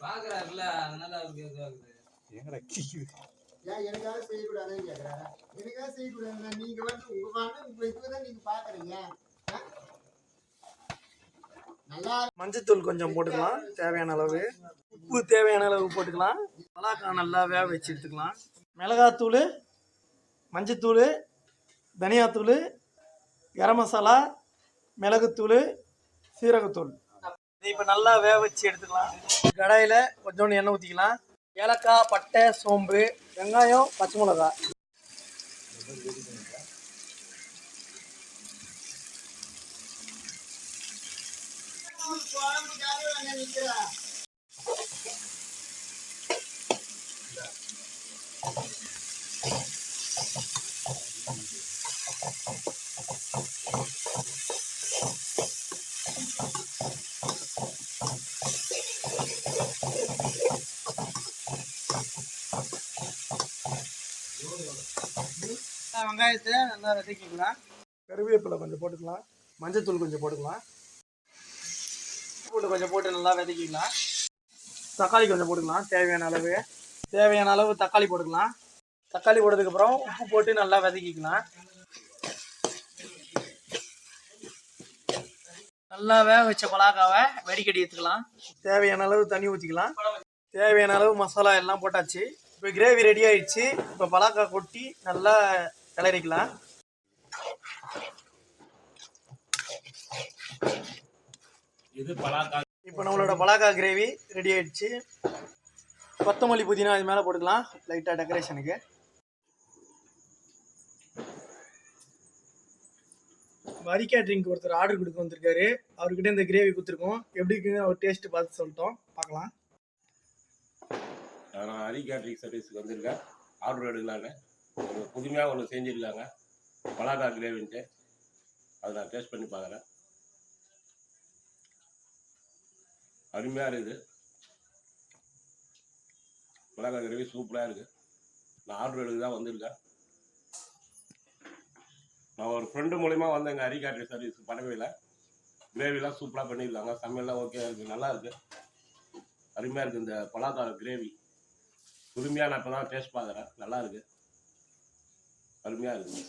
பாக்குறாருல அதனால அவருக்கு இதுவாகுது. எங்கடா கிழிக்குது? ஏன் எனக்காக செய்யக்கூடாதுன்னு கேட்குறாரு. எனக்காக செய்யக்கூடாதுன்னா நீங்க வந்து உங்க பாட்டு உங்க இதுதான் நீங்க பாக்குறீங்க. நல்லா மஞ்சத்தூள் கொஞ்சம் போட்டுக்கலாம் தேவையான அளவு, உப்பு தேவையான அளவு போட்டுக்கலாம். பலாக்காய் நல்லா வேக வச்சு எடுத்துக்கலாம். மிளகாத்தூள், மஞ்சத்தூள், தனியாத்தூள், கரம் மசாலா, மிளகுத்தூள், சீரகத்தூள். இது இப்போ நல்லா வேக வச்சு எடுத்துக்கலாம். கடாயில் கொஞ்சோண்டு எண்ணெய் ஊற்றிக்கலாம். ஏலக்காய், பட்டை, சோம்பு, வெங்காயம், பச்சை மிளகா. குழம்புக்காக நிற்கிறா. வெங்காயத்தை நல்லா வதக்கிக்கலாம். கருவேப்பிலை கொஞ்சம் போட்டுக்கலாம். மஞ்சத்தூள் கொஞ்சம் போட்டுக்கலாம். பூண்டு கொஞ்சம் போட்டு நல்லா வதக்கிக்கலாம். தக்காளி கொஞ்சம் போட்டுக்கலாம் தேவையான அளவு தக்காளி போட்டுக்கலாம். தக்காளி போட்டதுக்கப்புறம் உப்பு போட்டு நல்லா வதக்கிக்கலாம். நல்லா வேக வச்ச பலாக்காவை வடிகட்டி எடுத்துக்கலாம். தேவையான அளவு தண்ணி ஊற்றிக்கலாம். தேவையான அளவு மசாலா எல்லாம் போட்டாச்சு. இப்போ கிரேவி ரெடி ஆயிடுச்சு. இப்போ பலாக்காய் கொட்டி நல்லா கிளறிக்கலாம். இப்போ நம்மளோட பலாக்காய் கிரேவி ரெடி ஆயிடுச்சு. கொத்தமல்லி புதினா இது மேலே போட்டுக்கலாம் லைட்டாக டெக்கரேஷனுக்கு. வரி கேட்ரிங்க்கு ஒருத்தர் ஆர்டர் கொடுக்க வந்திருக்காரு. அவர்கிட்ட இந்த கிரேவி கொடுத்துருக்கோம். எப்படி இருக்குன்னு அவர் டேஸ்ட் பார்த்து சொல்லிட்டோம். பார்க்கலாம். நான் ஹரி கேட்ரிங் சர்வீஸுக்கு வந்திருக்கேன். ஆர்டர் எடுக்கலான்னு ஒரு புதுமையாக ஒன்று செஞ்சுருக்காங்க பலாக்காய் கிரேவின்ட்டு. அதை நான் டேஸ்ட் பண்ணி பார்க்குறேன். அருமையாக இருக்குது. பலாக்காய் கிரேவி சூப்பராக இருக்குது. நான் ஆர்டர் எடுக்க தான் வந்திருக்கேன். நான் ஒரு ஃப்ரெண்டு மூலிமா வந்தேங்க ஹரி கேட்ரிங் சர்வீஸ் பண்ணவேல. கிரேவிலாம் சூப்பராக பண்ணியிருக்காங்க. சமையல்லாம் ஓகே இருக்குது, நல்லா இருக்குது, அருமையாக இருக்குது. இந்த பலாக்காய் கிரேவி புதுமையாக நான் இப்போ தான் டேஸ்ட் பார்க்குறேன். நல்லா இருக்குது, அருமையாக இருக்குது.